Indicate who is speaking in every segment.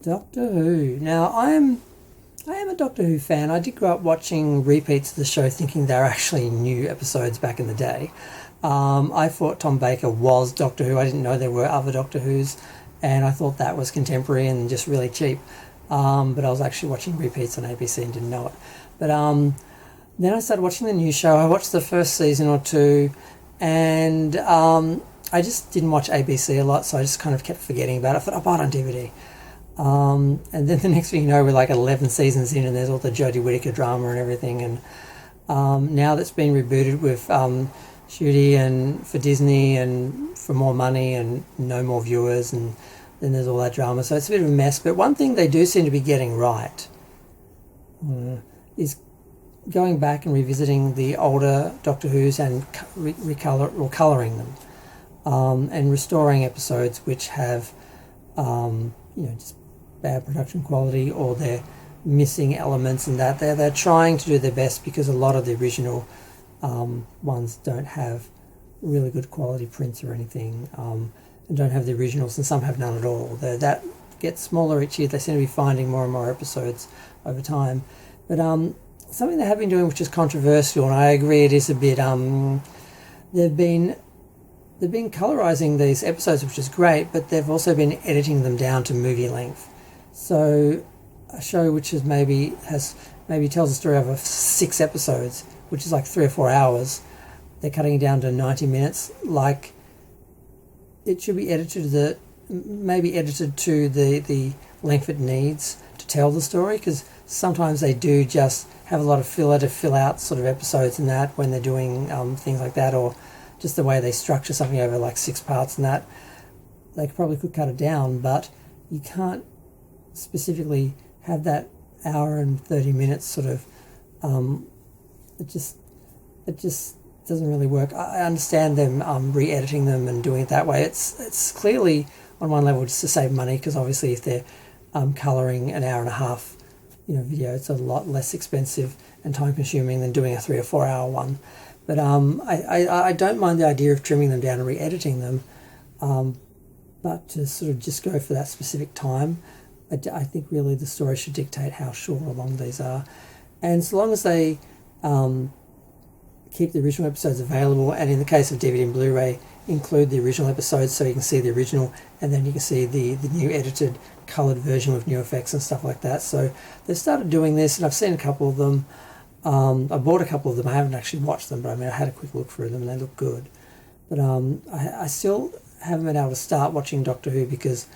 Speaker 1: Doctor Who. Now, I am a Doctor Who fan. I did grow up watching repeats of the show thinking they were actually new episodes back in the day. I thought Tom Baker was Doctor Who. I didn't know there were other Doctor Whos, and I thought that was contemporary and just really cheap. But I was actually watching repeats on ABC and didn't know it. But then I started watching the new show. I watched the first season or two, and I just didn't watch ABC a lot, so I just kind of kept forgetting about it. I thought, I'll buy it on DVD. And then the next thing you know, we're like 11 seasons in, and there's all the Jodie Whittaker drama and everything. And now that's been rebooted with Shooty and for Disney and for more money and no more viewers, and then there's all that drama. So it's a bit of a mess. But one thing they do seem to be getting right is going back and revisiting the older Doctor Who's and colouring them, and restoring episodes which have just bad production quality, or they're missing elements, and that they're trying to do their best, because a lot of the original ones don't have really good quality prints or anything, and don't have the originals, and some have none at all. That gets smaller each year. They seem to be finding more and more episodes over time. But something they have been doing which is controversial, and I agree it is a bit, they've been colorizing these episodes, which is great, but they've also been editing them down to movie length. So a show which is maybe tells a story over 6 episodes, which is like 3 or 4 hours, they're cutting it down to 90 minutes. Like, it should be edited to the length it needs to tell the story, because sometimes they do just have a lot of filler to fill out sort of episodes and that when they're doing things like that, or just the way they structure something over like 6 parts and that. They probably could cut it down, but you can't specifically have that hour and 30 minutes sort of, it just doesn't really work. I understand them re-editing them and doing it that way. It's clearly on one level just to save money, because obviously if they're colouring an hour and a half video, it's a lot less expensive and time consuming than doing a 3 or 4 hour one. But I don't mind the idea of trimming them down and re-editing them, but to sort of just go for that specific time, I think really the story should dictate how short or long these are. And so long as they keep the original episodes available, and in the case of DVD and Blu-ray, include the original episodes so you can see the original, and then you can see the new edited coloured version with new effects and stuff like that. So they've started doing this, and I've seen a couple of them. I bought a couple of them. I haven't actually watched them, but I had a quick look through them and they look good. But I still haven't been able to start watching Doctor Who, because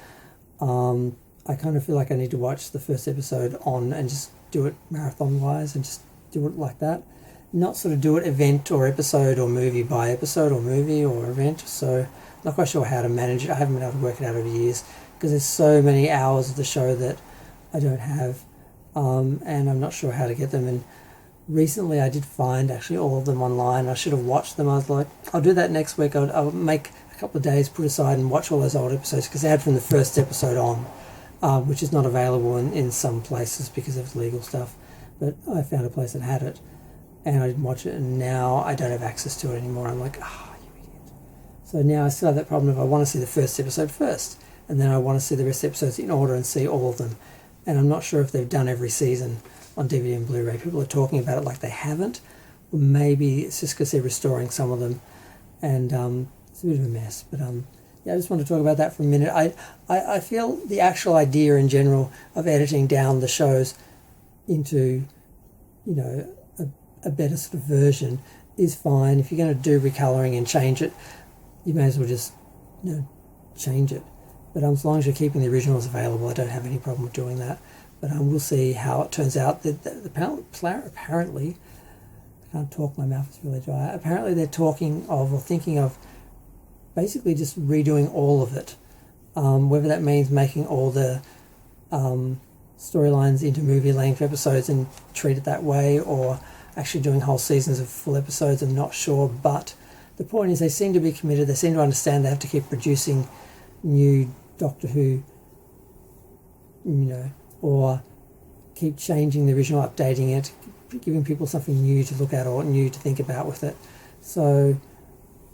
Speaker 1: I kind of feel like I need to watch the first episode on and just do it marathon-wise and just do it like that. Not sort of do it event or episode or movie by episode or movie or event. So not quite sure how to manage it. I haven't been able to work it out over years, because there's so many hours of the show that I don't have, and I'm not sure how to get them. And recently I did find actually all of them online. I should have watched them. I was like, I'll do that next week. I'll make a couple of days, put aside and watch all those old episodes, because they had from the first episode on, which is not available in some places because of legal stuff. But I found a place that had it, and I didn't watch it, and now I don't have access to it anymore. I'm like, you idiot. So now I still have that problem if I want to see the first episode first, and then I want to see the rest of the episodes in order and see all of them. And I'm not sure if they've done every season on DVD and Blu-ray. People are talking about it like they haven't. Or maybe it's just because they're restoring some of them, and it's a bit of a mess. But I just want to talk about that for a minute. I feel the actual idea in general of editing down the shows into, a better sort of version is fine. If you're going to do recolouring and change it, you may as well just change it. But as long as you're keeping the originals available, I don't have any problem with doing that. But we'll see how it turns out. Apparently, I can't talk, my mouth is really dry. Apparently they're talking of or thinking of basically just redoing all of it. Whether that means making all the storylines into movie-length episodes and treat it that way, or actually doing whole seasons of full episodes, I'm not sure. But the point is, they seem to be committed. They seem to understand they have to keep producing new Doctor Who, or keep changing the original, updating it, giving people something new to look at or new to think about with it. So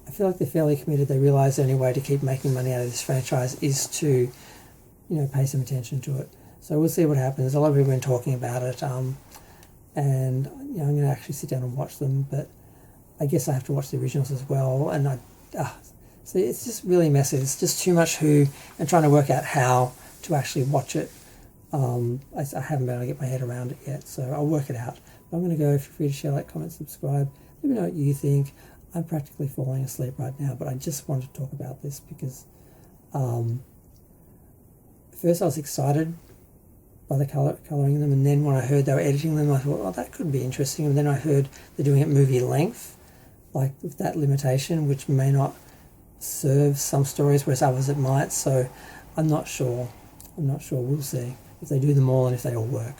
Speaker 1: I feel like they're fairly committed. They realise the only way to keep making money out of this franchise is to, pay some attention to it. So we'll see what happens. A lot of people have been talking about it, and I'm going to actually sit down and watch them, but I guess I have to watch the originals as well. And so it's just really messy. It's just too much Who, and trying to work out how to actually watch it. I haven't been able to get my head around it yet, so I'll work it out. But I'm going to go. Feel free to share, like, comment, subscribe. Let me know what you think. I'm practically falling asleep right now, but I just wanted to talk about this because first I was excited by the colouring them, and then when I heard they were editing them, I thought, oh, that could be interesting. And then I heard they're doing it movie length, like with that limitation, which may not serve some stories, whereas others it might. So I'm not sure. We'll see if they do them all and if they all work.